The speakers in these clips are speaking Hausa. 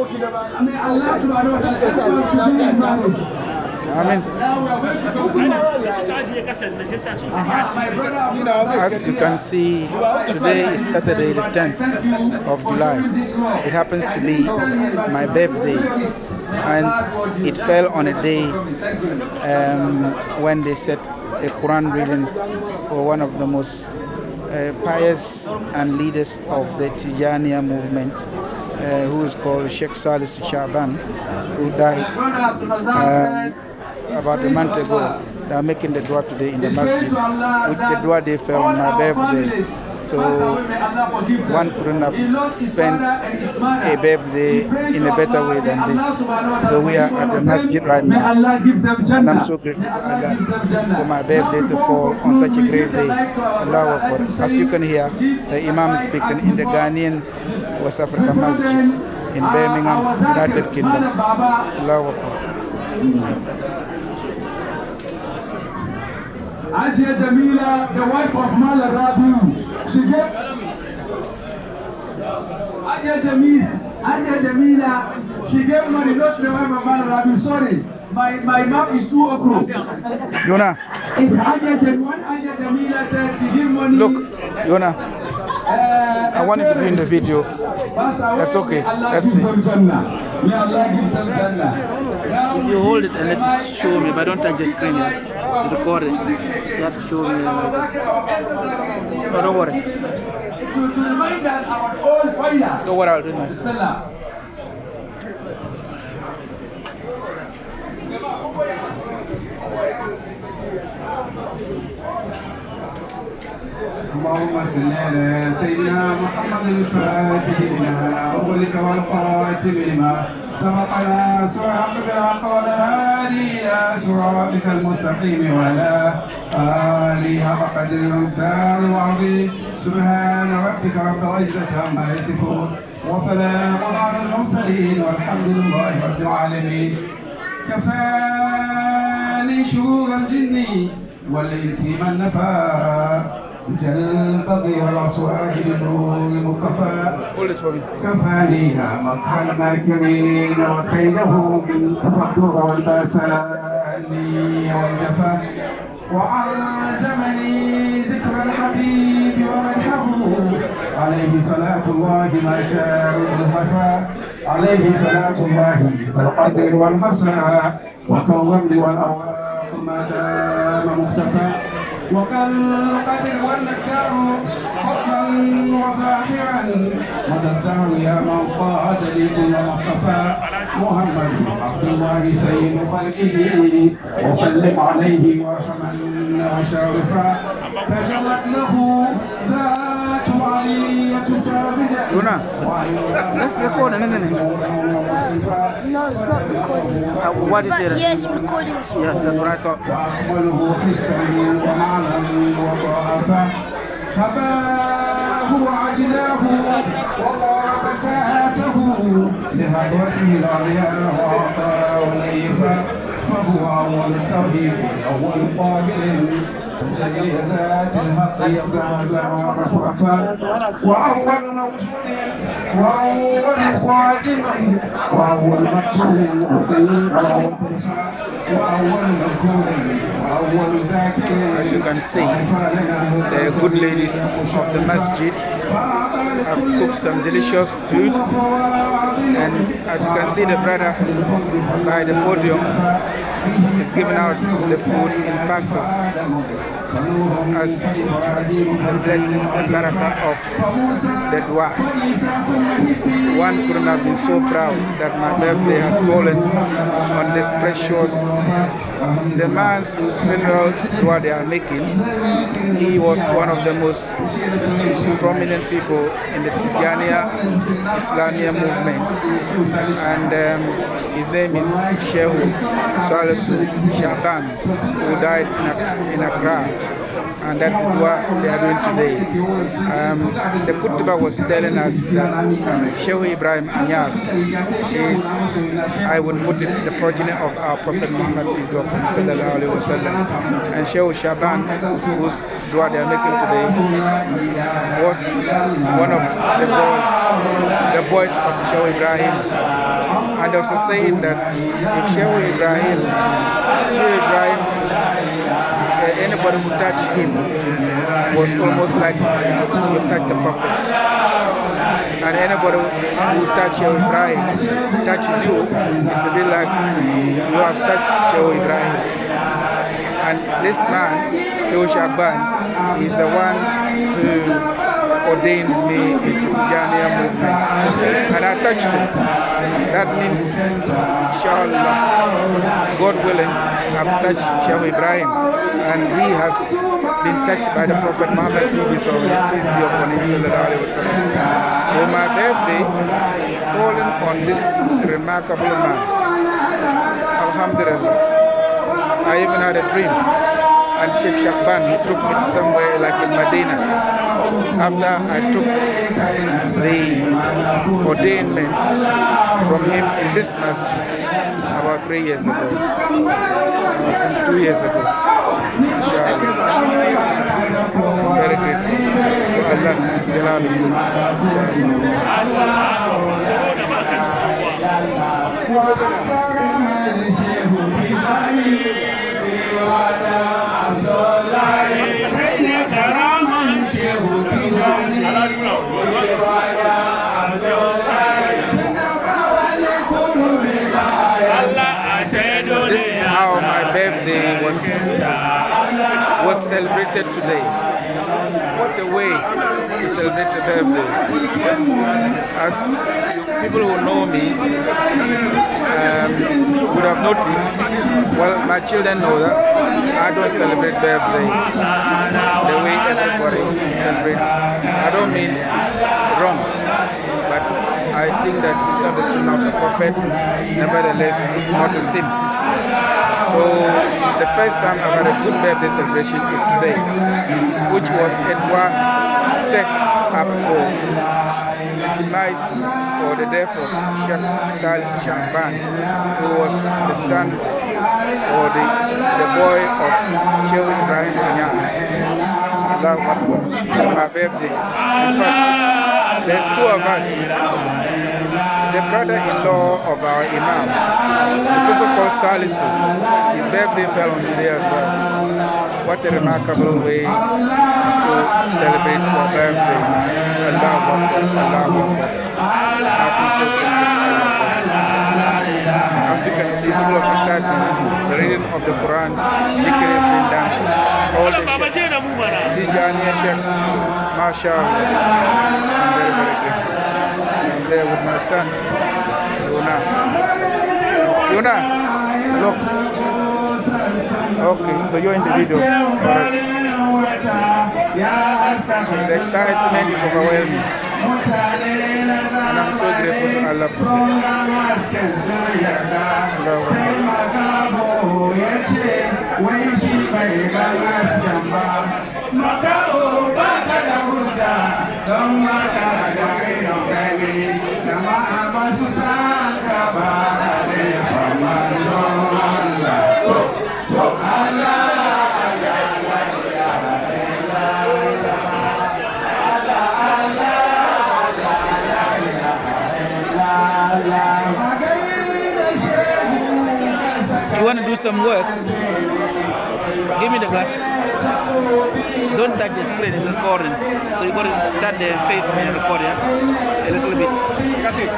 May Allah subhanahu wa ta'ala help us to be in marriage. Amen. Now we are going to talk about As you can see, today is Saturday the 10th of July. It happens to be my birthday, and it fell on a day when they said a Quran reading for one of the most pious and leaders of the Tijaniya movement, who is called Sheikh Salis Shaban, who died about a month ago. They are making the dua today in the Masjid, which the dua they fell on my birthday. So one couldn't have spent a birthday in a better way than this. So we are at the Masjid right now, and I'm so grateful to Allah for my birthday to fall on such a great day. Allahu Akbar. As you can hear, the Imam is speaking in the Ghanaian West African Masjid in Birmingham, United Kingdom. Allahu Akbar. Ajia Jamila, the wife of Mala Rabu, she gave Ajia Jamila, she gave money not to the wife of Mala Rabu. Sorry, my mouth is too okro. Yona. It's Ajia Jamila says she gave money. Look, Yona. I wanted to be in the video. That's okay. Let's see. May Allah give them Jannah. If you hold it and let it show me, but don't touch the screen, record it. You have to show me. No, don't worry. To remind us our old fire. Don't worry, I'll do it myself. اللهم صل على سيدنا محمد الفاتح لما أولك والقاتل لما سبقنا سواق بالحق والهادي إلى صراطك المستقيم وعلى آله حق قدر المختار العظيم سبحان ربك رب العزة عما يصفون وسلام على المرسلين والحمد لله رب العالمين. كفاني شرور الجن والإنس من نفى البغي والأصوات بالنور المصطفى كفانيها مدح الماكرين وكيدهم التفضل والباساني والجفا وعن زمني ذكر الحبيب ومدحه عليه صلاة الله ما شاء الخفا عليه صلاة الله بالقدر والحسنى وكالرمل والأوراق ما دام مختفى وكالقدر والمقدار حفظا وساحرا مدى الدهر يا من قاد لي كل ما اصطفى محمد عبد الله سيد خلقه وسلم عليه وارحمن وشارفا تجلت له ذات علية ساذجة. Let's record it, isn't it? No, it's not recording. What is it? Yes, recording. Yes, that's what I thought. وأحمله حسا ومعنى وضعفا هباه وعجلاه وضرب ساعته لهدوته العليا وأعطاه نيفا فهو أول التوحيد أول قابل تجري ذات الحق يزعزع رفرفا وأول موجود وأول قادم وأول مكروه مقيم وأول مذكور وأول ذاكر. As you can see, the good ladies of the masjid have cooked some delicious food, and as you can see, the brother by the podium is giving out the food in parcels as the blessings and barakah of the dua. One couldn't have been so proud that my birthday has fallen on this precious. The man whose funeral dua they are making, he was one of the most prominent people in the Tijaniya Islamia movement, and his name is Sheikh Salis Shaban, who died in Accra. And that's what they are doing today. The Kutuba was telling us that Sheikh Ibrahim Anyas is, I would put it, the progeny of our Prophet Muhammad, peace be upon sallallahu alaihi wasallam. And Sheikh Shaban, whose dua they are making today, was one of the boys of Sheikh Ibrahim. And also saying that if Sheikh Ibrahim, anybody who touched him was almost like you touched the Prophet. And anybody who touches Ibrahim, touches you, it's a bit like you have touched Sheikh Ibrahim. And this man, Sheikh Shaban, is the one who ordained me into the Ghanaian movement. And I touched him. That means, inshallah, God willing, I've touched Sheikh Ibrahim. And he has been touched by the Prophet Muhammad, peace be upon him, sallallahu alaihi wasallam. So my birthday, falling on this remarkable man, Alhamdulillah. I even had a dream, and Sheikh Shaban, he took me somewhere like in Medina. After I took the ordainment from him in this masjid about 3 years ago, 2 years ago. Inshallah. Very grateful to This is how my birthday was celebrated today. What a way to celebrate a birthday. As people who know me would have noticed, well, my children know that I don't celebrate birthday the way everybody celebrates. I don't mean it's wrong, but I think that it's not the sunnah of the Prophet. Nevertheless, it's not a sin. So the first time I've had a good birthday celebration is today, which was Edward set up for the demise or the death of Sheikh Salis Shaban, who was the son or the boy of Sheikh Ibrahim Anyas. Allahu Akbar. My birthday. In fact, there's two of us. The brother-in-law of our Imam, it's also called Salisu. His birthday fell on today as well. What a remarkable way to celebrate your birthday. Allahu Akbar, Allahu Akbar. As you can see, full of excitement. The reading of the Quran, dhikr has been done. All the sheikhs, Tijaniya sheikhs, mashallah. I'm very, very grateful. I'm there with my son, Yuna. Yuna, look. Okay, so you're in the video. Alright. The excitement is overwhelming. And I'm so grateful to Allah for You want to do some work? Give me the glass. Don't touch the screen, it's recording. So you got to stand there and face me and record it a little bit. That's it.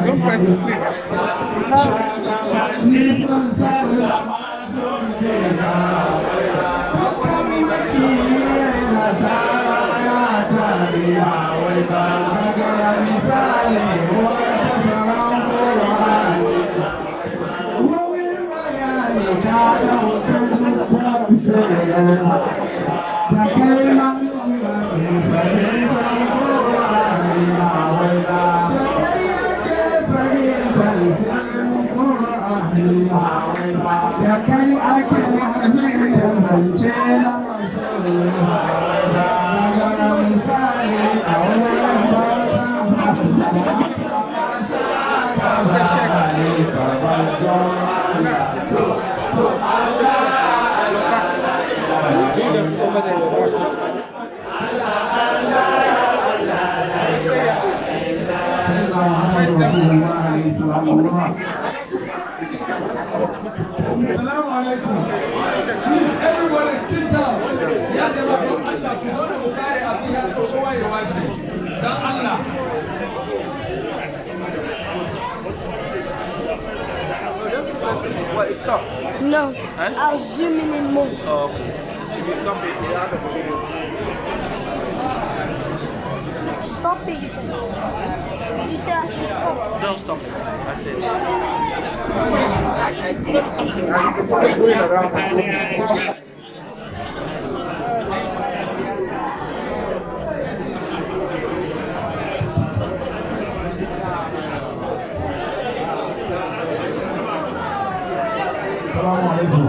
Don't press the screen. Assalamu alaikum. Please, everybody sit down. Ya jama'a don Allah ku zo da mu kare abin ya so kowa ya washe. Dan Allah. What, it stopped? No, Huh? I was zooming in more. Oh, okay. If you stop it, you're out of the video. Stop it, you said. You said I should stop. Don't stop it. That's it. Assalamu alaikum.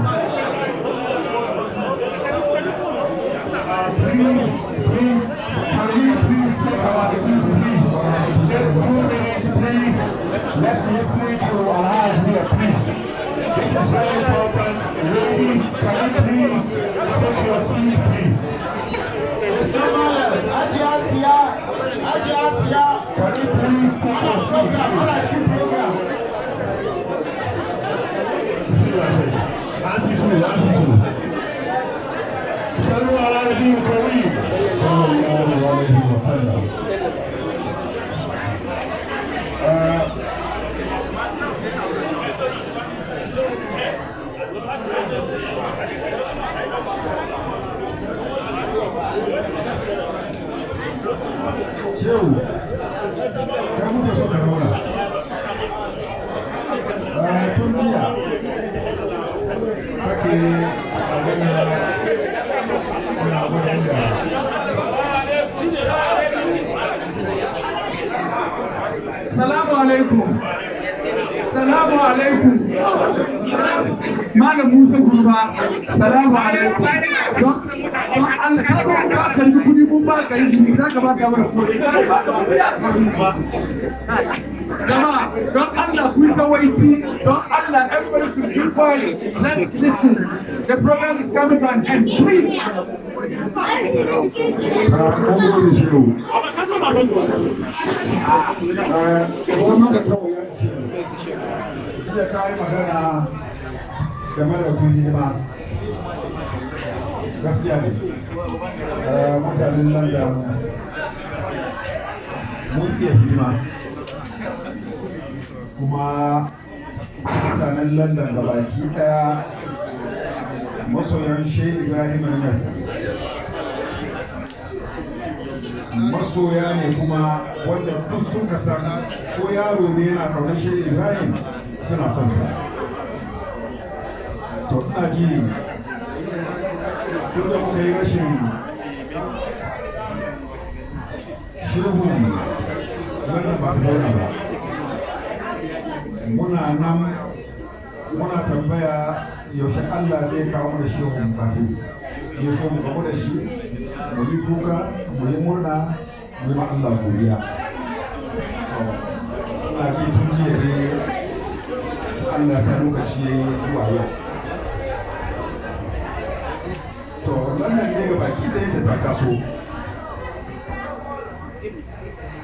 Please, can we please take our seat, please? Just 2 minutes, please. Let's listen to Alhaj here, please. This is very important. Ladies, can you please take your seat, please? Mr. Malam, Ajiasia, can you please take your seat, program. Nancy too. صلوا على النبي الكريم صلى الله عليه وسلم. Shehu, kai muke so ka nuna. Tun jiya kake Salamu alaikum. Salamu alaikum. Malam Musa Gurba. Salamu alaikum. Don Allah ka ba ka yi kudi mun ba ka yi za ka ba ka mana kudi. Jama'a, don Allah ku yi kawaici, don Allah everybody should be quiet. Let's listen. The program is coming to an end. Please. Jiya ka yi magana game da batun hidima. Gaskiya ne. Mutanen London mun iya hidima. Kuma mutanen London gabaki daya masoyan Sheikh Ibrahim Niyas masoya ne kuma wanda duk sun kasan ko yaro ne yana kaunar Sheikh Ibrahim suna son sa. To ina ji duk da muka yi rashin shehu wannan ba ta zauna ba. Muna nan muna tambaya yaushe Allah zai kawo mana shehu Fati. Ya so mu kawo da shi, mu yi kuka, mu yi murna, mu yi ma Allah godiya. Ina ji tun jiya ne Allah sa lokaci ya yi zuwa yau. To wannan ne ga baki ɗaya ta taso.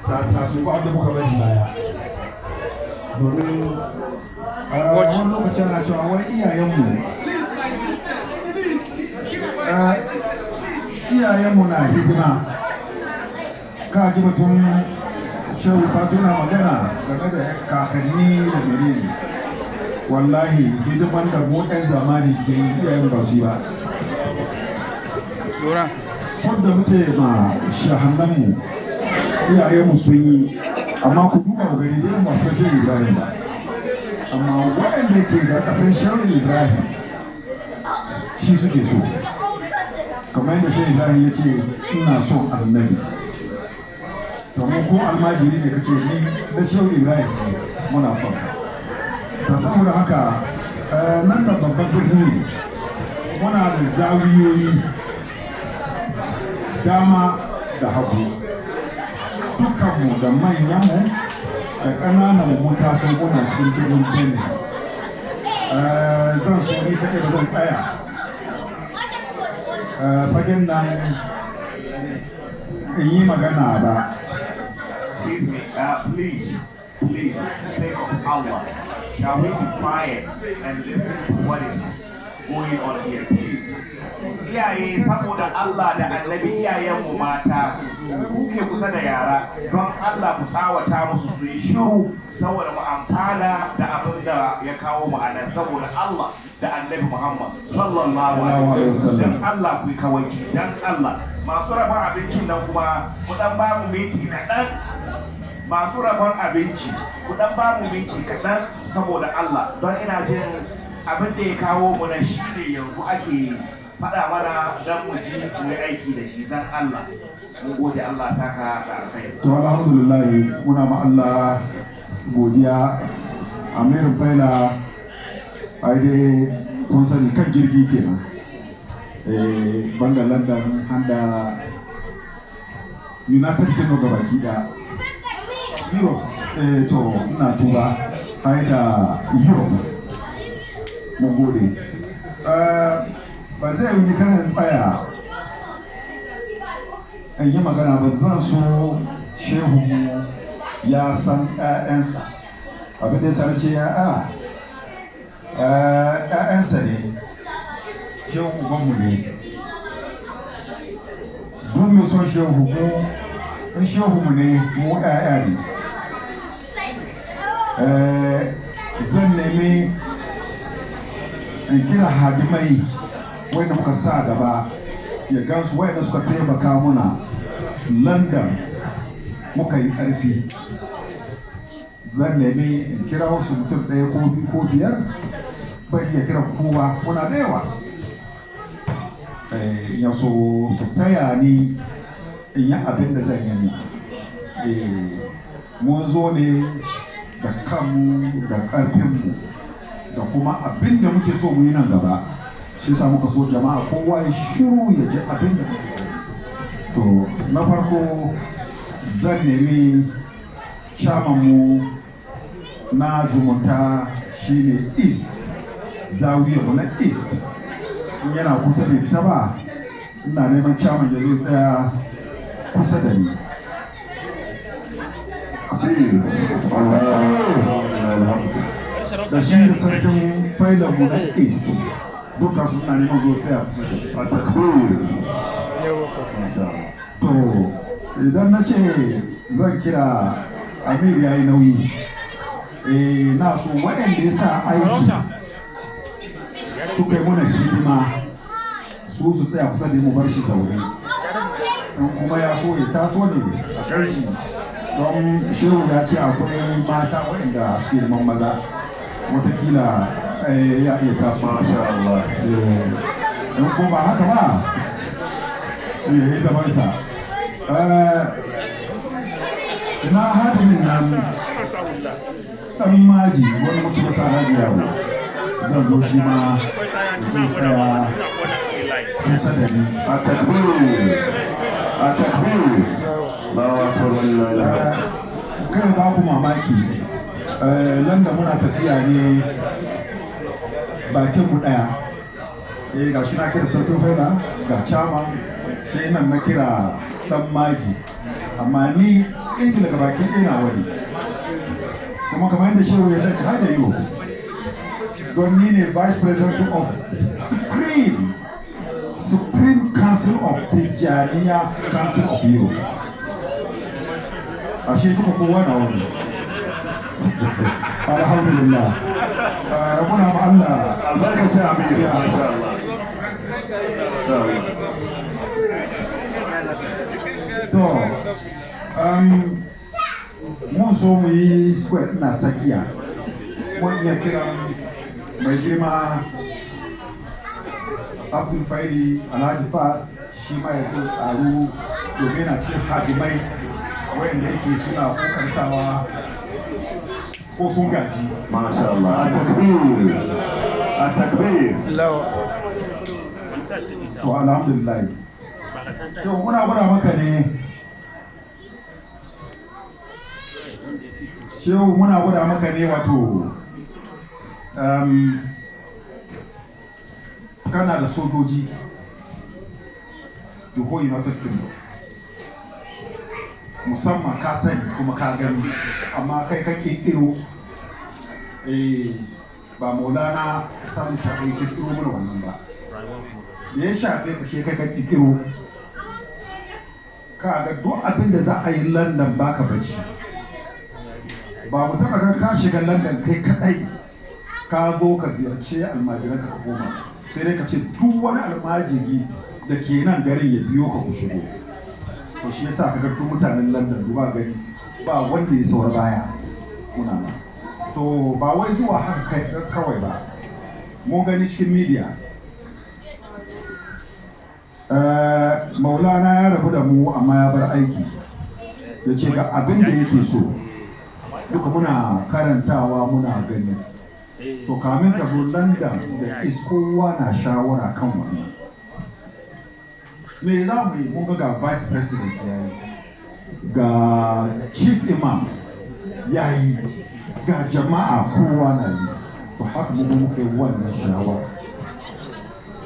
Ta taso ba wanda muka bari baya. Domin wani lokaci ana cewa wai iyayenmu iyayenmu na hidima. Ka ji batun Shehu Fatuna magana game da kakanni da menene. Wallahi hidiman da mu ɗan zamani ke yi iyayen ba su yi ba. Son da muke ma shahannanmu iyayenmu sun yi, amma ku duba ku gani irin masu Shehu Ibrahim ba. Amma waɗanda ke ga ƙasar Shehu Ibrahim shi suke so. kamar yadda shi Ibrahim ya ce ina son annabi to mu ko almajiri ne kace ni da shehu Ibrahim muna son ka saboda haka nan da babban birni muna da zawiyoyi dama da hagu dukkanmu da manyanmu da ƙananan mun taso muna cikin birnin Birmingham. Zan so ni kaɗai ba zan tsaya fagen nan in yi magana ba. Excuse me, please, sake of Allah, shall we be quiet and listen to what is going on here, please? Iyaye saboda Allah da annabi iyayenmu mata kuke kusa da yara don Allah ku tsawata musu su yi shiru saboda mu amfana da abin da ya kawo mu anan saboda Allah da annabi Muhammad sallallahu alaihi wasallam. Allah ku yi kawaici dan Allah masu rabon abincin nan kuma ku dan ba mu minti kaɗan. Masu rabon abinci ku dan ba mu minti kaɗan saboda Allah don ina jin abin da ya kawo mu nan shine yanzu ake faɗa mana don mu ji mu yi aiki da shi dan Allah. Mun gode Allah saka da alkhairi. To alhamdulillah muna ma Allah godiya. Amirin Faila ai dai kun sani kan jirgi kenan. Banda London handa United Kingdom gabaki daya. Europe to ina tuba hai da Europe mun gode. Ba zai yi kanan tsaya in yi magana ba zan so shehu ya san ƴaƴansa abin da ya sanar ce ƴaƴansa ne shehu ubanmu ne duk mai son shehu mu in shehu mu ne mu ƴaƴa ne. Zan nemi in kira hadimai wanda muka sa gaba ya gansu wanda suka taimaka muna London muka yi ƙarfi. Zan nemi in kira wasu mutum ɗaya ko biyu ko biyar ban iya kira kowa muna da yawa ya so su taya ni in yi abin da zan yi. Mun zo ne da kanmu da ƙarfinmu da kuma abin da muke so mu yi nan gaba shi sa muka so jama'a kowa ya shiru ya ji abin da muke so. To na farko zan nemi mu na zumunta shine East zawiya mu na East in yana kusa bai fita ba ina neman chairman ya zo tsaya kusa da ni. Da shi da sarkin failan mu na East duka suna neman zo tsaya kusa da to idan na ce zan kira Amir ya yi nauyi na so waɗanda ya sa aiki suka yi mana hidima su tsaya kusa da mu bar shi zaune in kuma ya so ya taso ne a ƙarshe don shehu ya ce akwai mata waɗanda suke neman maza watakila ya iya taso in ko ba haka ba ya yi zamansa. Na hadimin nan ɗan maji wani mutum sa rajiya zan zo shi ma zai tsaya kusa da ni. A takbiru kai ba ku mamaki nan da muna tafiya ne bakin mu ɗaya ga shi na kira sarkin faila ga chairman sai nan na kira ɗan maji amma ni inji daga bakin ɗaya wani kuma kamar yadda shehu ya sani har da yiwu don ni ne vice president of Supreme Council of Tijaniya Council of Europe. Ashe duka kowa na wani. Alhamdulillah. Muna ma Allah albarkaci Amerika. To, mun so mu yi square na sakiya. Mun iya kiran mai girma Abdul Faidi Alhaji Fa shi ma ya zo taro domin yana cikin hadimai wayanda yake suna kokartawa ko sun gaji. Masha Allah. At-takbir. At-takbir. To alhamdulillah. To muna gwada maka ne. Shehu muna gwada maka ne wato kana da sojoji da ko United Kingdom musamman ka sani kuma ka gani amma kai ka kirkiro ba Maulana Sani Shafi kirkiro mana wannan ba da ya shafe ka ke kai ka kirkiro ka ga duk abin da za a yi London baka bacci ba mu taɓa ka shiga London kai kadai ka zo ka ziyarci almajiran ka koma sai dai ka ce duk wani almajiri da ke nan garin ya biyo ka ku shigo to shi yasa ka ga duk mutanen London duba gani ba wanda ya saura baya muna ma to ba wai zuwa haka kawai ba mun gani cikin media Maulana ya rabu da mu amma ya bar aiki ya ce ga abin da yake so duka muna karantawa muna gani to kamin ka zo London da kowa na shawara kan wannan me za mu yi mun ga vice president ya yi ga chief imam ya yi ga jama'a kowa na yi to haka mu muka yi wannan shawara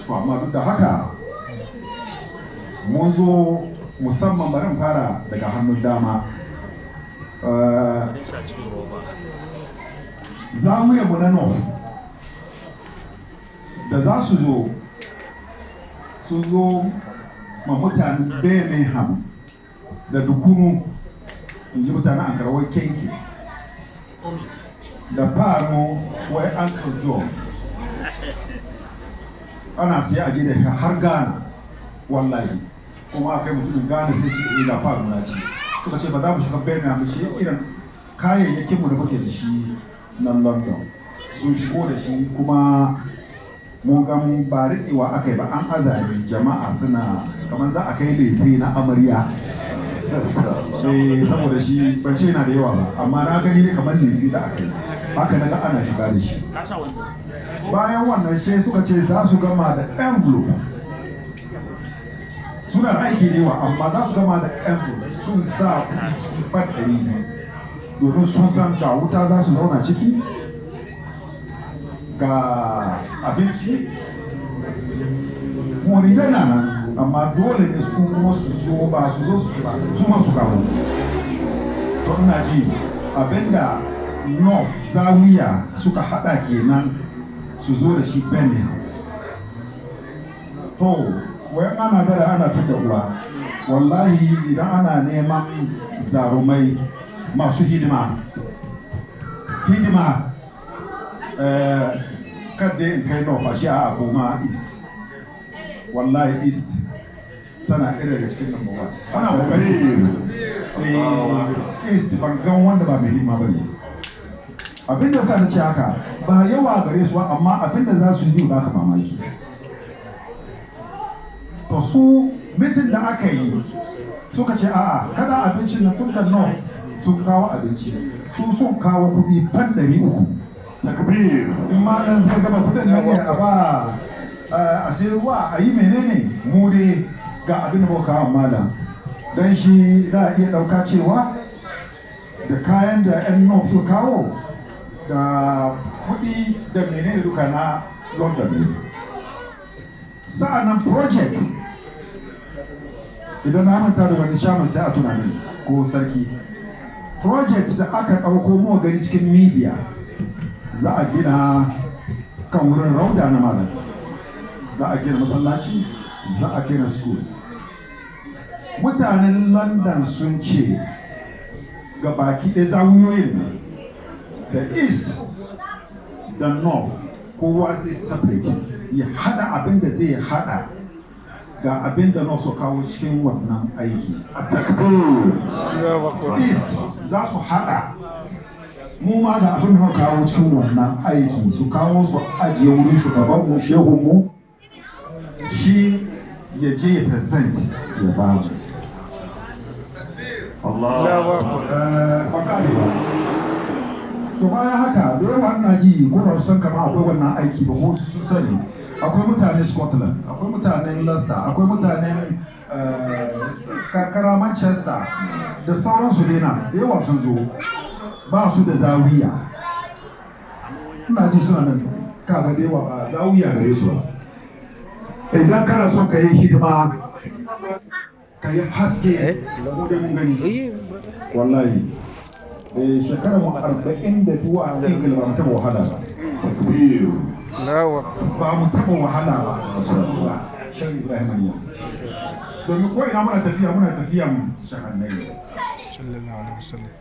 to amma duk da haka mun zo musamman bari fara daga hannun dama mu na north da za su zo sun zo ma mutanen Birmingham da Dukunu in ji mutanen Ankara wai Kenke da Fano wai Uncle John ana siya a gida har Ghana wallahi kuma akai mutumin Ghana sai shi da Fano na ci suka ce ba za mu shiga Birmingham shi irin kayayyakinmu da muke da shi nan London sun shigo da shi kuma mun ga ba riƙewa aka yi ba an azami jama'a suna kamar za a kai lefe na amarya saboda shi ban ce yana da yawa ba amma na gani ne kamar lefe da aka yi haka na ga ana shiga da shi bayan wannan shi suka ce za su gama da envelope suna da aiki da yawa amma za su gama da envelope sun sa kuɗi cikin fan 200 domin sun san ga wuta za su zauna ciki ga abinci morigai na nan amma dole ne su kuma su zo ba su zo su ci ba su ma su kawo to ina ji abinda north zawiya suka hada kenan su zo da shi Birmingham to wai ana gara ana tunda uwa wallahi idan ana neman zarumai masu hidima kadda in kai north a shi a koma east wallahi east tana ɗaya daga cikin number one ana kokari east ban gan wanda ba mai hidima ba ne abinda sa na ce haka ba yawa gare su ba amma abinda za su yi zai baka mamaki to su mitin da aka yi suka ce a'a kada abincin na tun da north sun kawo abinci su sun kawo kuɗi fan 300 takbir in ma nan zai gaba kuɗin nan ne a ba a sai ruwa a yi menene mu dai ga abin da muka kawo malam dan shi za a iya ɗauka cewa da kayan da 'yan north su kawo da kuɗi da menene duka na London ne sa'annan project idan na manta da wani shaman sai a tuna mini ko sarki project da aka ɗauko mu gani cikin media za a gina kan wurin rauda na malam za a gina masallaci za a gina school mutanen London sun ce ga baki ɗaya zawuyoyin da east da north kowa zai separate ya hada abin da zai hada ga abin da north su kawo cikin wannan aiki east za su hada mu ma ga abin da kawo cikin wannan aiki su kawo su ajiye wurin shugaban mu shehun mu ya je ya present ya ba mu Allahu Akbar. To bayan haka da yawa ina ji ko ba su san kama akwai wannan aiki ba ko sun sani akwai mutanen Scotland akwai mutanen Leicester akwai mutanen karkara Manchester da sauransu dai na da yawa sun zo ba su da zawiya ina ji suna nan kaga da yawa ba zawiya gare su ba idan kana son ka yi hidima ka yi haske mun gani wallahi shekarar mu 40 da duwa a Ingila ba mu taba wahala ba ba mu taba wahala ba shan Ibrahim Niyas domin ko ina muna tafiya shahannai sallallahu alaihi wasallam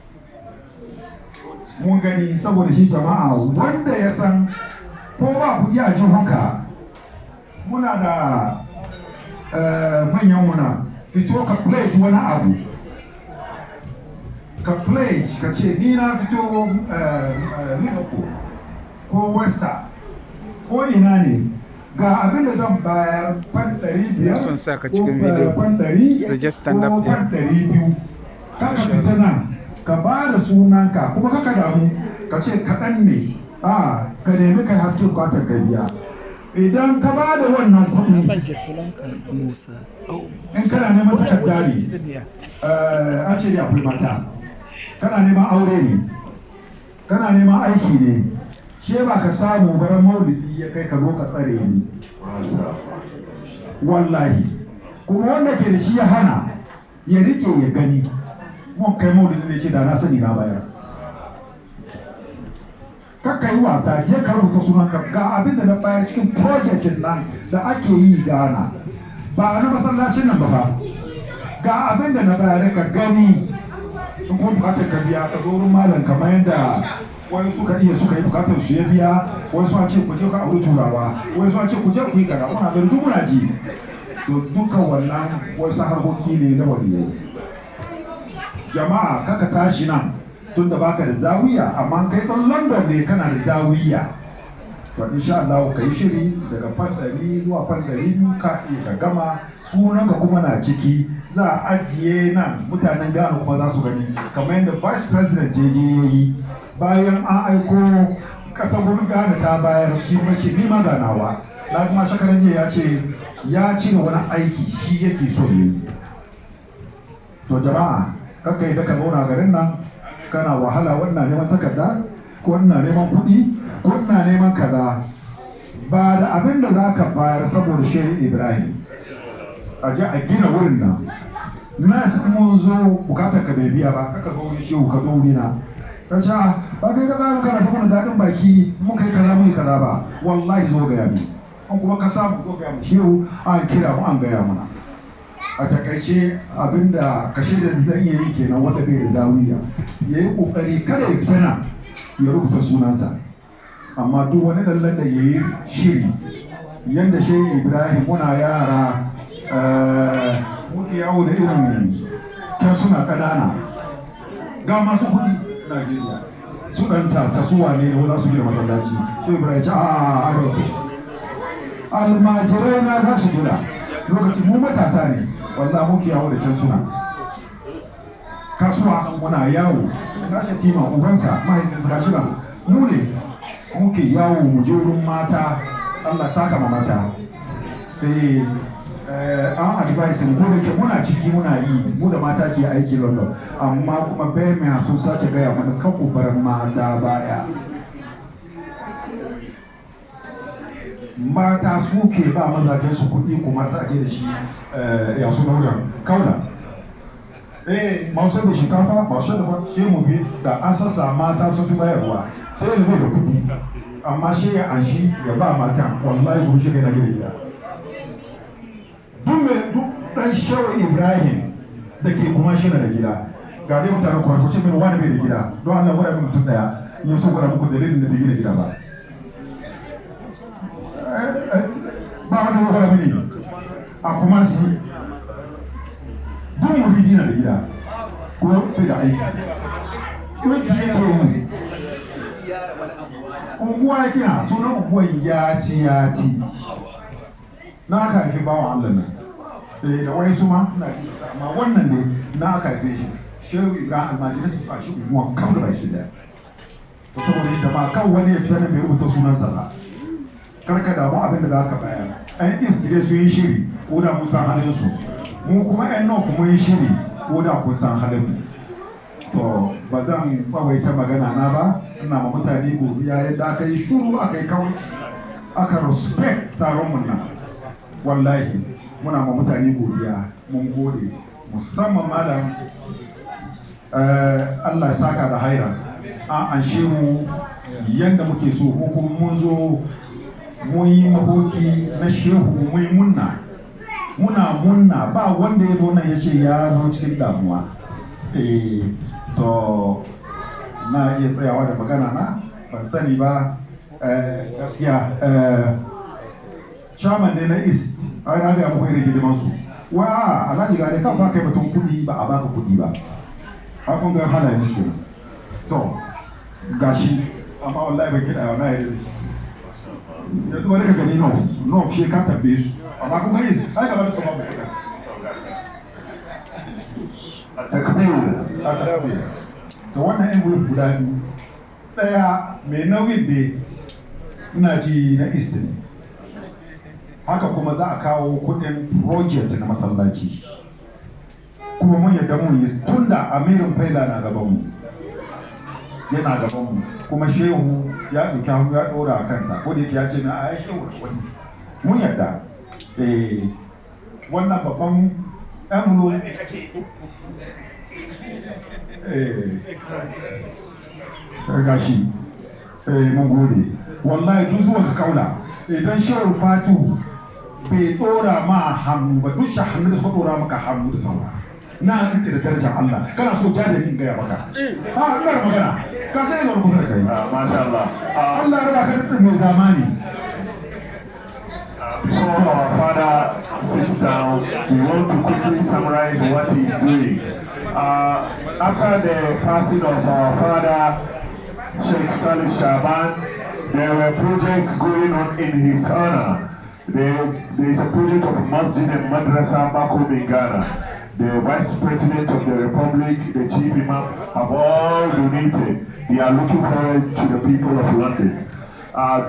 mun gani saboda shi jama'a wanda ya san ko ba kuɗi a jihunka muna da manyan muna fito ka pledge wani abu ka pledge ka ce ni na fito Liverpool ko Wester ko ina ne ga abin da zan bayar fan 500 sun saka cikin video fan 100 to just stand up ko fan 200 kaka fita nan ka ba da sunanka kuma kaka damu ka ce kaɗan ne ka nemi kai haske kwatar ka biya idan ka ba da wannan kuɗi in kana neman takarda ne an ce ne akwai mata kana neman aure ne kana neman aiki ne she ba ka samu bara maulidi ya kai ka zo ka tsare ni wallahi kuma wanda ke da shi ya hana ya rike ya gani mun kai maulidi ne ce da na sani na bayar kakka yi wasa je ka rubuta sunanka ga abin da na bayar cikin projektin nan da ake yi Ghana ba na masallacin nan ba fa ga abin da na bayar ka gani in kuma bukatar ka biya ka zo wurin malam kamar yadda wani suka yi bukatar su ya biya wani suna ce ku je ka auri turawa wani suna ce ku je ku yi kaza muna gani duk muna ji to dukkan wannan wasu harkoki ne na waliyai jama'a kaka tashi nan tunda baka da zawiya amma kai ɗan London ne kana da zawiya to insha Allah ka yi shiri daga fan 100 zuwa fan 200 ka iya ka gama sunanka kuma na ciki za a ajiye nan mutanen Ghana kuma za su gani kamar yadda vice president ya je yi bayan an aiko kasar gurin Ghana ta bayar shi mace nima ganawa na kuma shakaran jiya ya ce ya cire wani aiki shi yake so ne to jama'a kakka yi daga zauna garin nan kana wahala wannan neman takarda ko wannan neman kuɗi ko wannan neman kaza ba da abin da za ka bayar saboda shehu Ibrahim a je a gina wurin nan na mun zo bukatar ka bai biya ba kaka ga wani shehu ka zo wuri na ka ce ba kai ka tsara kana ta mana daɗin baki mun kai kaza mun yi kaza ba wallahi zo gaya mi an kuma ka samu zo gaya mu shehu an kira mu an gaya muna a takaice abinda kashe da zan iya yi kenan wanda bai da zawiya ya yi kokari kada ya fita nan ya rubuta sunansa amma duk wani dallan da ya yi shiri yadda shehu Ibrahim muna yara muke yawo da irin can suna ƙanana ga masu kuɗi Najeriya su ɗan tasuwa ne da za su gina masallaci shehu Ibrahim ce a ba su almajirai na za su gina lokacin mu matasa ne wallahi muke yawo da can suna kasuwa muna yawo gashi tima ubansa mahaifinsa gashi nan mu ne muke yawo mu je wurin mata Allah saka ma mata an advice ko da ke muna ciki muna yi mu da mata ke aiki London amma kuma bai mai sun sake gaya mana kan ku bar mata baya mata su ke ba mazajen su kuɗi kuma sa ake da shi ya suna wurin kauna masu da shinkafa masu da shi mu bi da an sassa mata su fi bayarwa sai da bai da kuɗi amma shi ya an shi ya ba mata wallahi kuma shi kai na gida duk dan shawo Ibrahim da ke kuma shi na da gida ga dai mutane kuma kuce min wani bai da gida don Allah gwada min mutum daya in so gwada muku dalilin da bai gina gida ba ba wanda ya gwada mini a kuma si duk mutum na da gida ko bai da aiki ɗauki yake yi unguwa ya kina sunan unguwar yati na aka haifi bawan Allah nan da wani su ma ina ji amma wannan ne na aka haife shi shehu ibrahim almajiri su a shi unguwan kan gaba shi da to saboda shi da ma kan wani ya fita nan bai rubuta sunansa ba karka damu abin da za ka bayar yan istire su yi shiri ko da mun san halin su mu kuma yan nan kuma yi shiri ko da kun san halin mu to ba zan tsawaita magana na ba ina ma mutane godiya yadda aka yi shuru aka yi kawai aka respect taron mun nan wallahi muna ma mutane godiya mun gode musamman malam Allah ya saka da haira an anshe mu yadda muke so ko kuma mun zo mun yi makoki na shehu mun munna muna munna ba wanda ya zo nan ya ce ya zo cikin damuwa to na iya tsayawa da magana na ban sani ba gaskiya chairman ne na east ai na ga muku irin hidiman su wa alhaji ga ne kan fa kai mutum kudi ba a baka kudi ba hakun ga halayen shi to gashi amma wallahi ban kida na yi yanzu wani ka gani no shi ka tabbe su amma kun gani ai gaba da sama bukuta takbir to wannan envelope guda biyu daya mai nauyin da ina ji na east ne haka kuma za a kawo kudin project na masallaci kuma mun yadda mun yi tunda amirin faila na gaban mu yana gaban mu kuma shehu ya ɗauki hannu ya ɗora a kansa ko da yake ya ce na a shehu wani mun yadda wannan babban envelope gashi mun gode wallahi duk zuwa ka kaula idan shehu fatu bai dora ma hannu ba duk hannu da suka dora maka hannu da saura na rantsi da darajar Allah kana so ja da ni gaya maka ina da magana ka sai zo kusa da kai masha Allah Allah ya raba ka da mai zamani. Before our father sits down, we want to quickly summarize what he is doing. After the passing of our father, Sheikh Salih Shaban, there were projects going on in his honor. There is a project of Masjid and Madrasa back home in Ghana. The Vice President of the Republic, the Chief Imam, have all donated. They are looking forward to the people of London.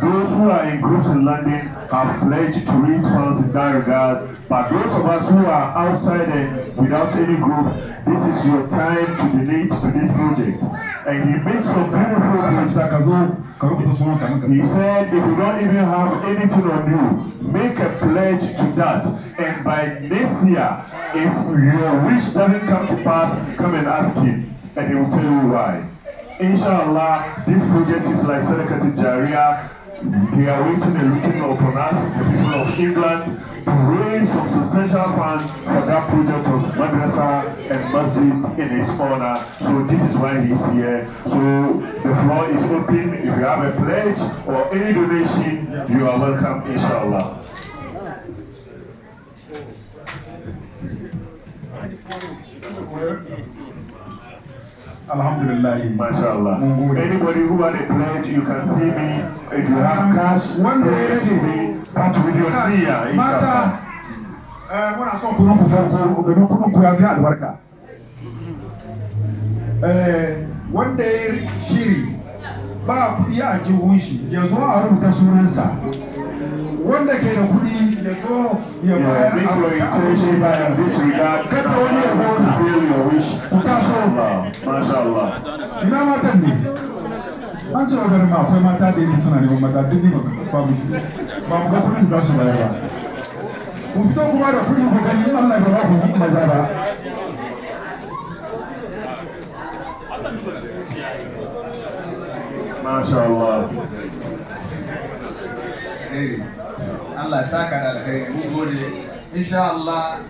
Those who are in groups in London have pledged to raise funds in that regard. But those of us who are outside and without any group, this is your time to donate to this project. And he makes some beautiful He said, if you don't even have anything on you, make a pledge to that. And by next year, if your wish doesn't come to pass, come and ask him, and he will tell you why. Inshallah, this project is like Sadaqat Jariyah. They are waiting and looking upon us, the people of England, to raise some substantial funds for that project of Madrasa and Masjid in his honor. So this is why he's here. So the floor is open. If you have a pledge or any donation, you are welcome, inshallah. Alhamdulillah. MashaAllah. Anybody who had a pledge, you can see me. If you have cash, one day see me. But with your niyyah, inshallah. Muna son kunun ku farko domin kunun ku ya fi albarka. Wanda ya shiri ba kuɗi a jihun shi ya zo a rubuta sunansa. Wanda ke da kuɗi ya zo ya bayar a orientation by this regard. Kada wani ya zauna. Feel your wish. Ku taso. MashaAllah. Ina matan ne? An ce wajen ma akwai mata da yake suna neman mata duk ne ba mu ga kuɗin da za su bayar ba. Ku fito kuma da kuɗi ku gani Allah ya ba ku maza ba. MashaAllah. Allah saka da alkhairi mu gode inshallah.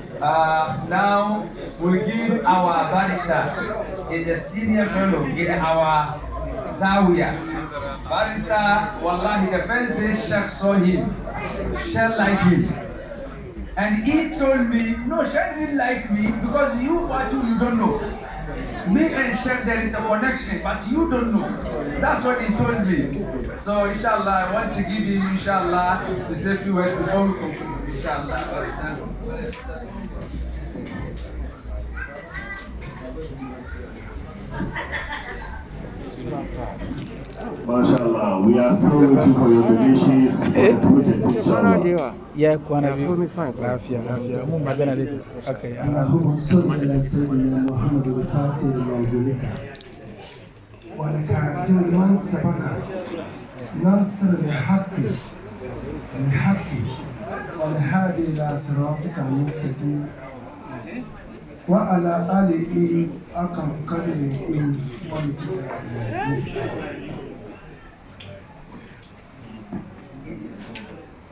Now we give our barrister is a senior fellow in our Zawiya. Barrister, wallahi, the first day Sheikh saw him, Sheikh liked him. And he told me, no, Sheikh didn't like me because you don't know. Me and Sheikh, there is a connection, but you don't know. That's what he told me. So, inshallah, I want to give him, inshallah, to say a few words before we conclude. inshallah. MashaAllah, we are still waiting for your donations for the project, inshallah. Yeah, okay. اللهم صل على سيدنا محمد الفاتح لما أغلق والكاتب لمن سبق ناصر الحق والهادي إلى صراطك المستقيم وعلى آله حق قدره ومقداره العظيم.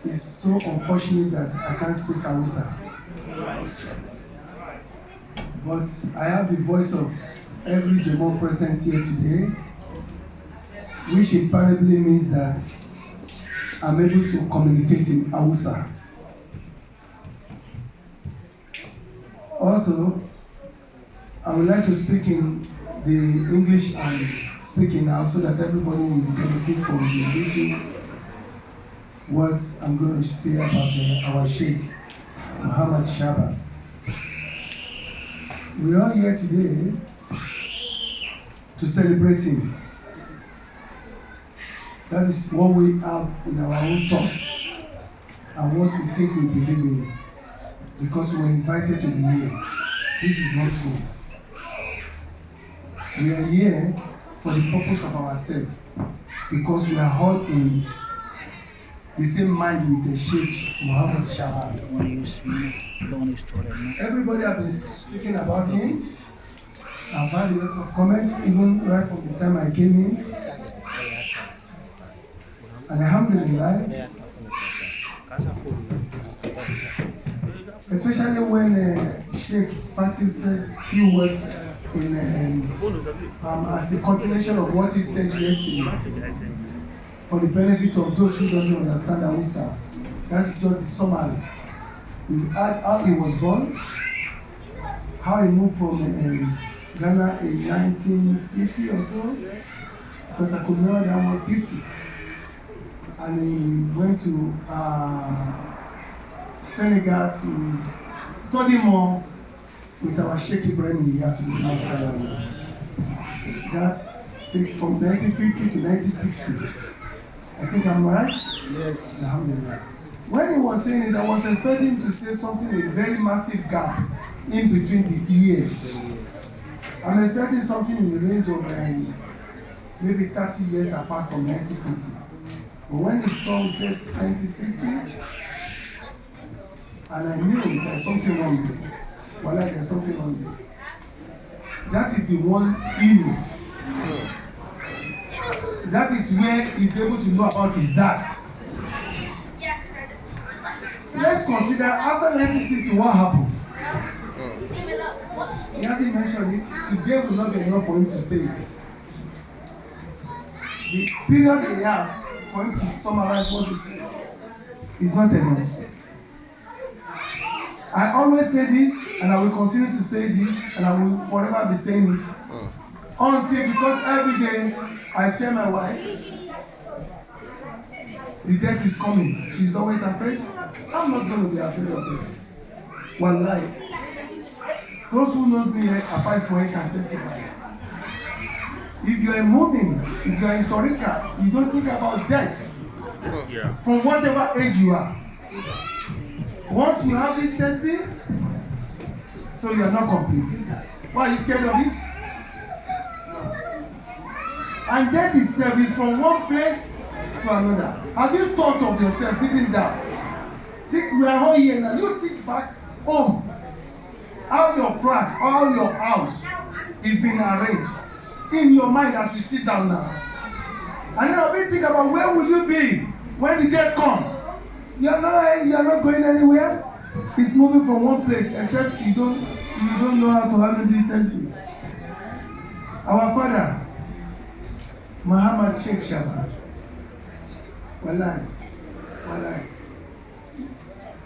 It's so unfortunate that I can't speak Hausa, but I have the voice of every German present here today, which invariably means that I'm able to communicate in Hausa. Also, I would like to speak in the English and speak in Hausa so that everybody will benefit from the meeting. What I'm going to say about our Sheikh Muhammad Shaba. We are here today to celebrate him. That is what we have in our own thoughts and what we think we believe in, because we were invited to be here. This is not true. We are here for the purpose of ourselves, because we are all in the same mind with the Sheikh Muhammad Shaba. Everybody has been speaking about him. I've had a lot of comments, even right from the time I came in. And Alhamdulillah, especially when Sheikh Fatih said a few words in as a continuation of what he said yesterday, for the benefit of those who doesn't understand Hausas. That's just the summary. We had how he was born, how he moved from Ghana in 1950 or so, because I could remember that one 50. And he went to Senegal to study more with our Sheikh Ibrahim Niyas. That takes from 1950 to 1960. I think I'm right? Yes. Alhamdulillah. When he was saying it, I was expecting him to say something, a very massive gap in between the years. I'm expecting something in the range of maybe 30 years apart from 1950. But when he saw, he said 1960, and I knew there's something wrong there. Well, like there's something wrong there. That is the one he knows. That is where he's able to know about his dad. Let's consider after 1960 what happened. He hasn't mentioned it. Today will not be enough for him to say it. The period he has for him to summarize what he said is not enough. I always say this, and I will continue to say this, and I will forever be saying it. Until, because every day I tell my wife, the death is coming. She's always afraid. I'm not going to be afraid of death. One life. Those who knows me apart from it can testify. If you are moving, if you are in Torika, you don't think about death. From whatever age you are. Once you have this testing, so you are not complete. Why are you scared of it? And death itself is from one place to another. Have you thought of yourself sitting down? Think we are all here now. You think back home. How your flat, how your house is being arranged in your mind as you sit down now. And then I've been thinking about where will you be when the death comes. You are not going anywhere. It's moving from one place, except you don't know how to handle this testing. Our father, Muhammad Sheikh Shaba. Wallahi.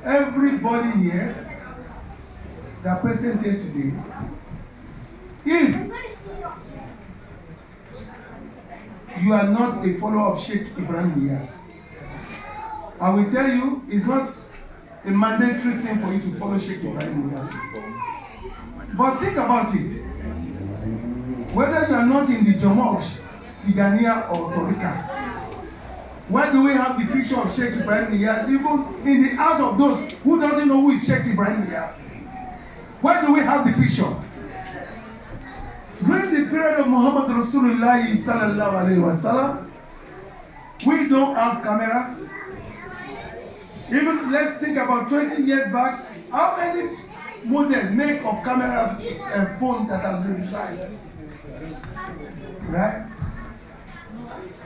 Everybody here that present here today, if you are not a follower of Sheikh Ibrahim Niyas, I will tell you, it's not a mandatory thing for you to follow Sheikh Ibrahim Niasse. But think about it. Whether you are not in the Jama of Tijaniya or Torika, why do we have the picture of Sheikh Ibrahim Niasse even in the house of those who doesn't know who is Sheikh Ibrahim Niasse? Why do we have the picture? During the period of Muhammad Rasulullah sallallahu alaihi wasallam, we don't have camera. Even let's think about 20 years back, how many model make of camera and phone that has been designed? Right?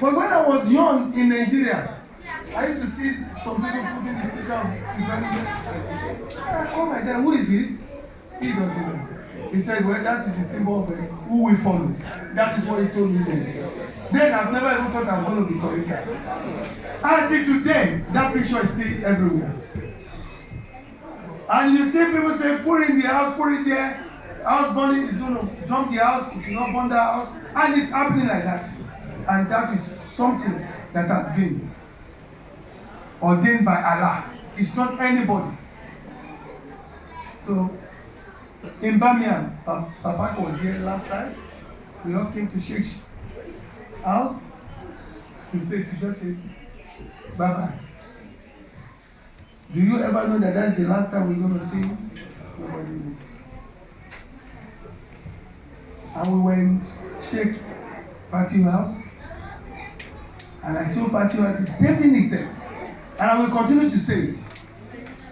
But when I was young in Nigeria, I used to see some people putting the sticker of Ibrahim. Oh my God, who is this? He doesn't know. He said, well, that is the symbol of who we follow. That is what he told me then. Then I've never even thought I'm going to be Torika. Until today, that picture is still everywhere. And you see people say, put it in the house, put it there. House burning is going to jump the house, if you not burn the house. And it's happening like that. And that is something that has been ordained by Allah. It's not anybody. So, in Birmingham, Papa was here last time. We all came to Sheikh's house to just say bye-bye. Do you ever know that that's the last time we're going to see him? Nobody knows. And we were in Sheikh Fatih's house. And I told Fatih the same thing he said. And I will continue to say it.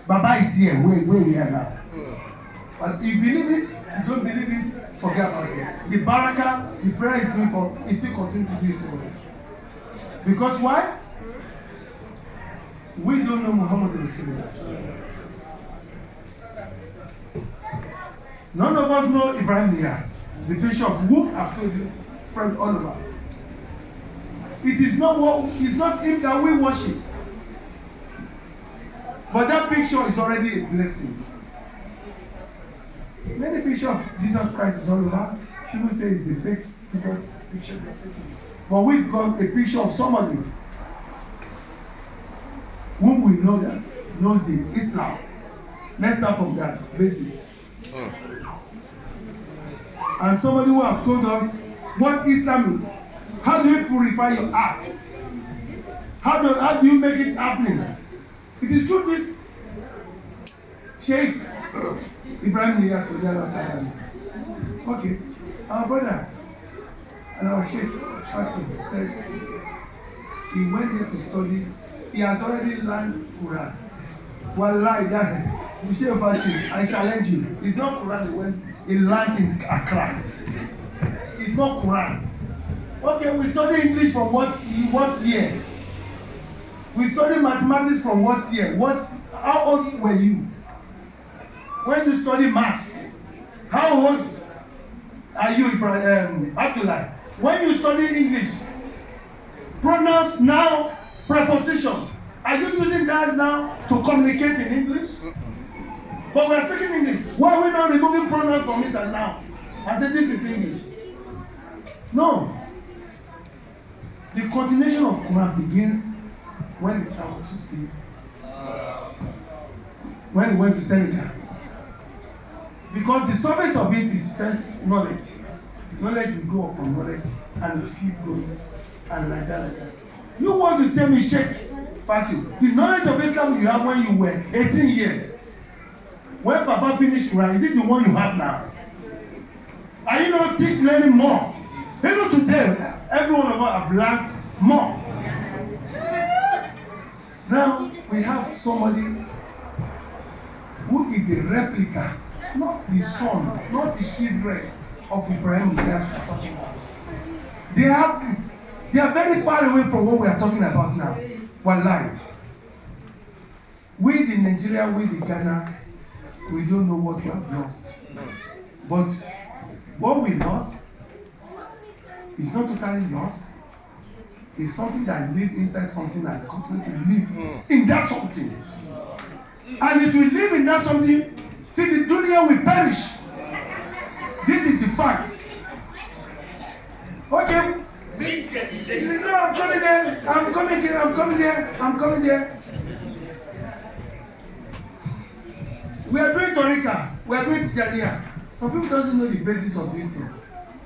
Baba is here, where we are now. But if you believe it, you don't believe it, forget about it. The barakah, the prayer is doing for, he still continue to do it for us. Because why? We don't know Muhammad Rasulullah. None of us know Ibrahim Niasse, the picture of whom I've told you, spread all over. It is not it's not him that we worship. But that picture is already a blessing. Many pictures of Jesus Christ is all over. People say it's a fake Jesus picture. But we've got a picture of somebody whom we know that knows the Islam. Let's start from that basis. And somebody who have told us what Islam is. How do you purify your heart? How do you make it happening? It is through this Sheikh Ibrahim Niasse. Okay, our brother and our Sheikh Fatih said he went there to study. He has already learned Quran. Wallahi, Sheikh Fatih, I challenge you. It's not Quran he learned in Accra. It's not Quran. Okay, we study English from what year? We study mathematics from what year? How old were you when you study maths? How old are you, Abdullah? When you study English, pronouns, noun, preposition, are you using that now to communicate in English? But we are speaking English. Why are we not removing pronouns from it and now? I said this is English. No. The continuation of Quran begins when they traveled to sea. When he went to Senegal. Because the surface of it is first knowledge. Knowledge will go upon knowledge and will keep growing. And like that. You want to tell me, Sheikh Fatih, the knowledge of Islam you have when you were 18 years. When Papa finished Quran, is it the one you have now? Are you not learning more? Even today, every one of us have learned more. Now we have somebody who is a replica, not the son, not the children of Ibrahim Niasse we are talking about. They are very far away from what we are talking about now. Wallahi. We the Nigeria, we the Ghana, we don't know what we have lost. But what we lost is not totally lost. It's something that lives inside something and continue to live in that something. And it will live in that something till the dunya will perish. This is the fact. Okay. No, I'm coming there. Torika, we are going to Ghanaian. Some people doesn't know the basis of this thing.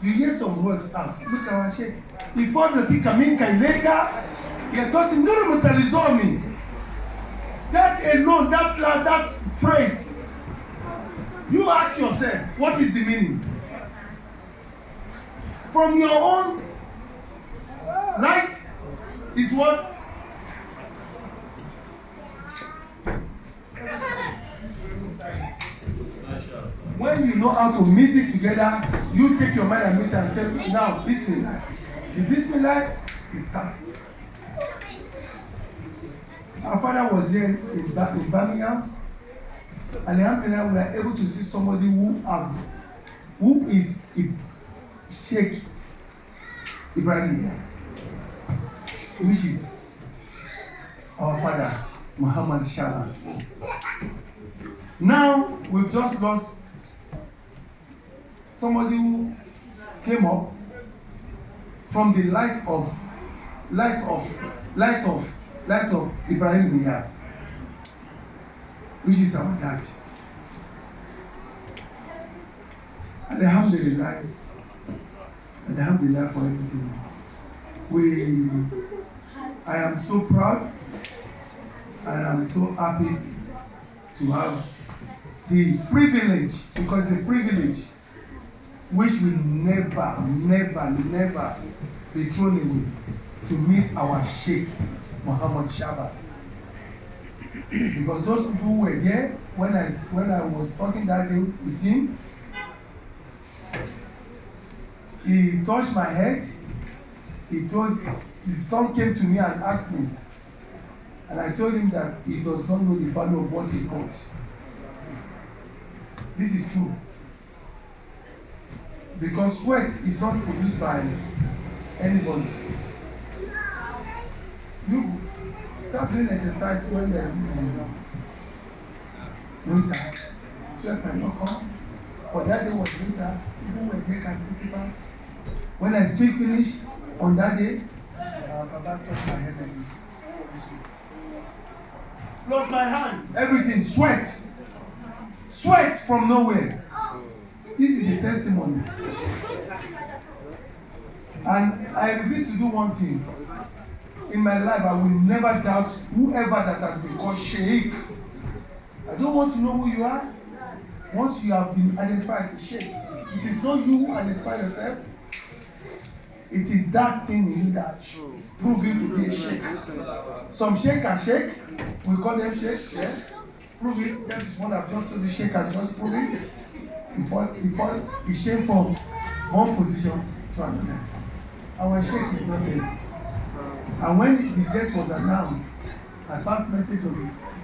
You hear some word out. Look at our sheikh. Before the thing come in, later, he are talking Nuru Mutalizomi. That alone, that phrase, you ask yourself, what is the meaning? From your own light is what? When you know how to mix it together, you take your mind and mix it and say, now, Bismillah. The Bismillah, it starts. Our father was here in Birmingham, and Alhamdulillah, we are able to see somebody who is Sheikh Ibrahim Niyas, which is our father, Muhammad Shala. Now, we've just lost somebody who came up from the light of Ibrahim Niyas, which is our dad. Alhamdulillah for everything. I am so proud and I'm so happy to have the privilege, because the privilege which will never be thrown away, to meet our Sheikh Muhammad Shaba. Because those people who were there when I was talking that day with him, he touched my head. His son came to me and asked me, and I told him that he does not know the value of what he got. This is true. Because sweat is not produced by anybody. You start doing exercise when there's winter. Sweat might not come. But that day was winter. People were there can testify. When I speak finish on that day, Baba touched my head like this. Lost my hand. Everything, sweat. Sweat from nowhere. This is a testimony. And I refuse to do one thing. In my life, I will never doubt whoever that has been called Sheikh. I don't want to know who you are. Once you have been identified as a Sheikh, it is not you who identify yourself. It is that thing in you that prove you to be a Sheikh. Some Sheikh are Sheikh. We call them Sheikh. Yeah? Prove it. That is what I've just told the Sheikh has just proved it. Before he changed from one position to another. Our Sheikh is not dead. And when the death was announced, I passed message on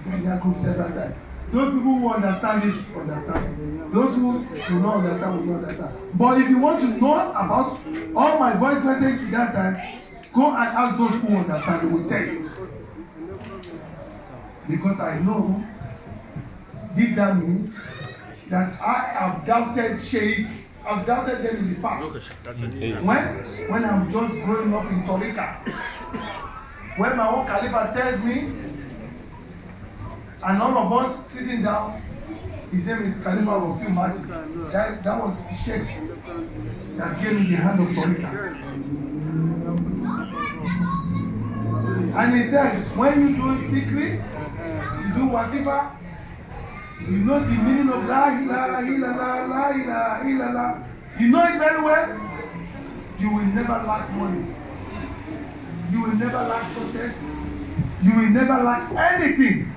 the Ghanaian group several times. Those people who understand it, understand it. Those who do not understand, will not understand. But if you want to know about all my voice message that time, go and ask those who understand, they will tell you. Because I know, deep down me, that I have doubted Sheikh. I've doubted them in the past. When I'm just growing up in Torika, when my own Khalifa tells me, and all of us sitting down, his name is Khalifa Rafiu Mati. That was the Sheikh that gave me the hand of Torika. And he said, when you do secret, you do wasifa, you know the meaning of La ilaha illallah, La ilaha illallah. You know it very well. You will never lack money. You will never lack success. You will never lack anything.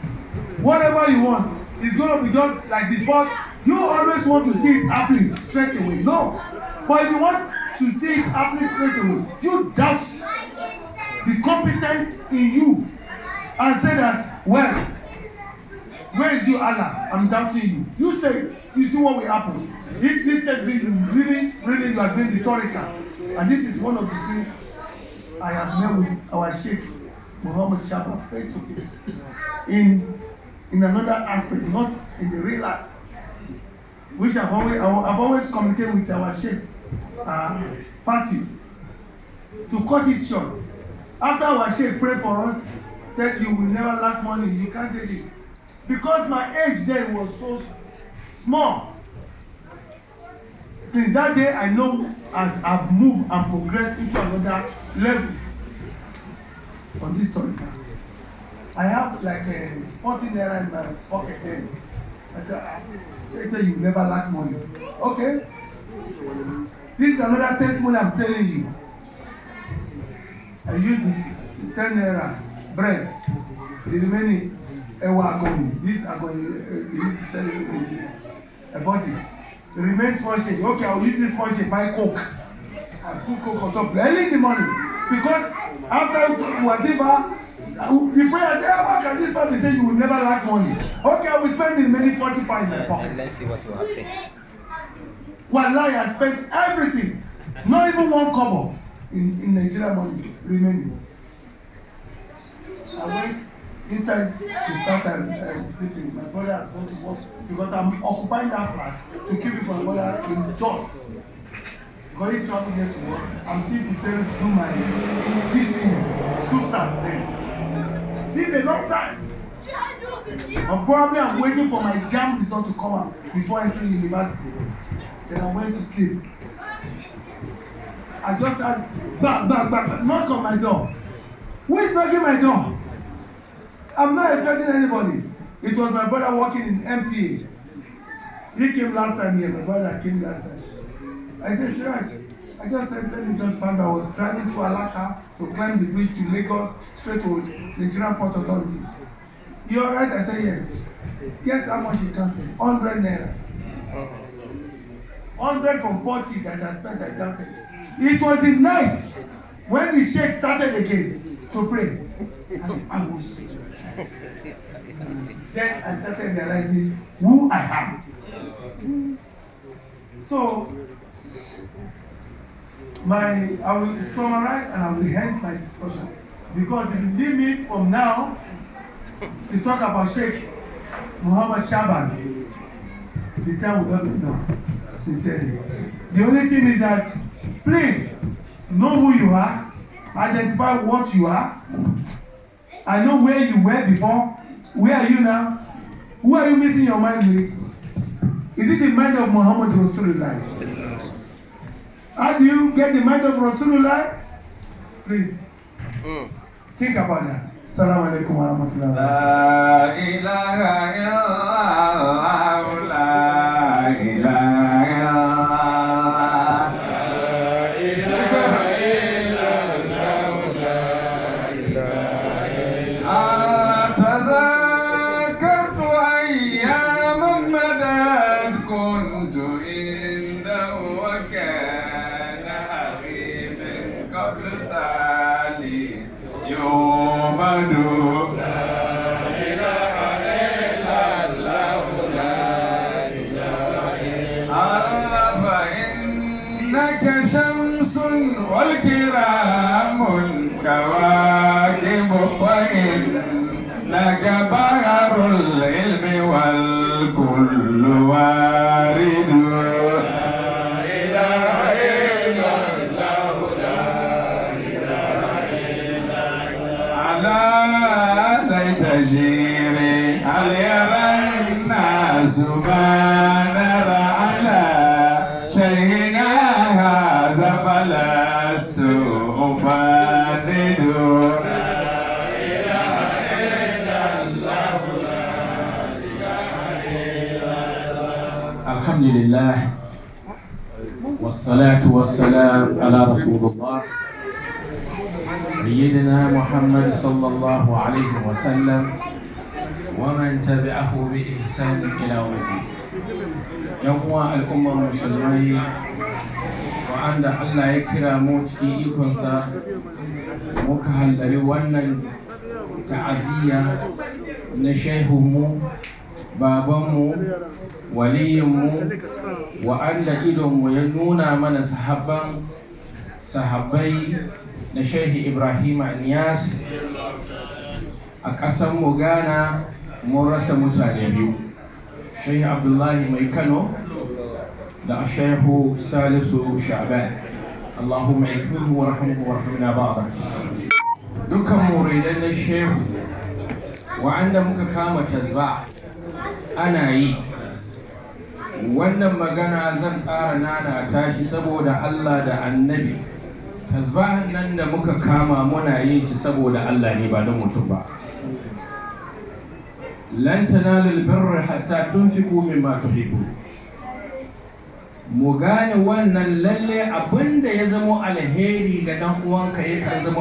Whatever you want, it's going to be just like this. But you always want to see it happening straight away. No. But if you want to see it happening straight away, you doubt the competent in you and say that, well, where is you, Allah? I'm doubting you. You say it. You see what will happen. If this tells me you really you are doing the Torika. And this is one of the things I have met with our Sheikh Muhammad Shaba face to face. In another aspect, not in the real life. Which I've always communicated with our Sheikh Fatih. To cut it short. After our Sheikh prayed for us, said you will never lack money, you can't say this. Because my age then was Small. Since that day, I know as I've moved and progressed into another level on this story. I have like 14 naira in my pocket then. I said, she said, you never lack money. Okay. This is another testimony I'm telling you. I used 10 naira bread. The remaining ewa agoni. This agoni, they used to sell it in Nigeria. I bought it. The remaining small change. Okay, I'll use this small change, buy Coke. I put Coke on top early in the morning. Because after whatever, the prayer said, how can this man be saying you will never lack money? Okay, I will spend the remaining 40 pounds in my pocket. Let's see what will happen. Wallahi, I spent everything. Not even one kobo in Nigeria money remaining. I went inside the flat and sleeping. My brother has gone to work because I'm occupying that flat to keep it for my brother in Jos. Because he traveled here to work. I'm still preparing to do my GCE. School starts then. This is a long time. And probably I'm waiting for my JAMB result to come out before entering university. Then I went to sleep. I just had back, knock on my door. Who is knocking my door? I'm not expecting anybody. It was my brother working in MPA. He came last time here. My brother came last time. I said, Siraj, I just said, let me just park. I was driving to Alaka to climb the bridge to Lagos, straight to Nigerian Port Authority. You alright? I said, yes. Guess how much he counted? 100 naira. 100 from 40 that I spent, I counted. It was the night when the sheikh started again to pray. I said, I was. Then I started realizing who I am. So, I will summarize and I will end my discussion. Because if you leave me from now to talk about Sheikh Muhammad Shaban, the time will not be enough, sincerely. The only thing is that, please, know who you are, identify what you are. I know where you were before. Where are you now? Who are you missing your mind with? Is it the mind of Muhammad Rasulullah? How do you get the mind of Rasulullah? Please, think about that. Assalamu alaikum wa rahmatullahi wa La ilaha illallah, la ilaha illallah. تذكرت أياما مدت كنت عنده وكان أخي من قبل ثالث يومد لا إله إلا الله لا إله إلا الله فإنك شمس والكرام الكواكب وإنك بحر العلم والكل وارد لا إله إلا الله لا إله إلا الله على زيت جيري هل يرى الناس ما نرى على شيئنا هذا فلست أفندد Alhamdulillah, wassalatu wassalam ala Rasulullah, Sayyidina Muhammad sallallahu alayhi wa sallam, wa man tabi'ahu bi ihsanin ila yawmiddin. Yan uwa al'ummar musulmai, wa'anda Allah ya kira mu cikin ikonsa, muka hallari wannan ta'aziyya na shehunmu, babanmu, waliyinmu, wa'anda idonmu ya nuna mana sahabbai na Shehi Ibrahim Niyas a ƙasanmu Ghana. Mun rasa mutane biyu, Shehi Abdullahi Mai Kano da Shehu Salisu Shaban. Allahumma ikfirhu wa rahmuhu wa rahmina ba'da. Dukkan muridan na shehu wa'anda muka kama tazba ana yi wannan magana zan ƙara nana tashi saboda Allah da annabi. Tasbahan nan da muka kama muna yin shi saboda Allah ne ba don mutum ba. Lan tanalul birra hatta tunfiqu mimma tuhibbu. Mu gane wannan lalle abinda ya zamo alheri ga dan uwanka yakan zamo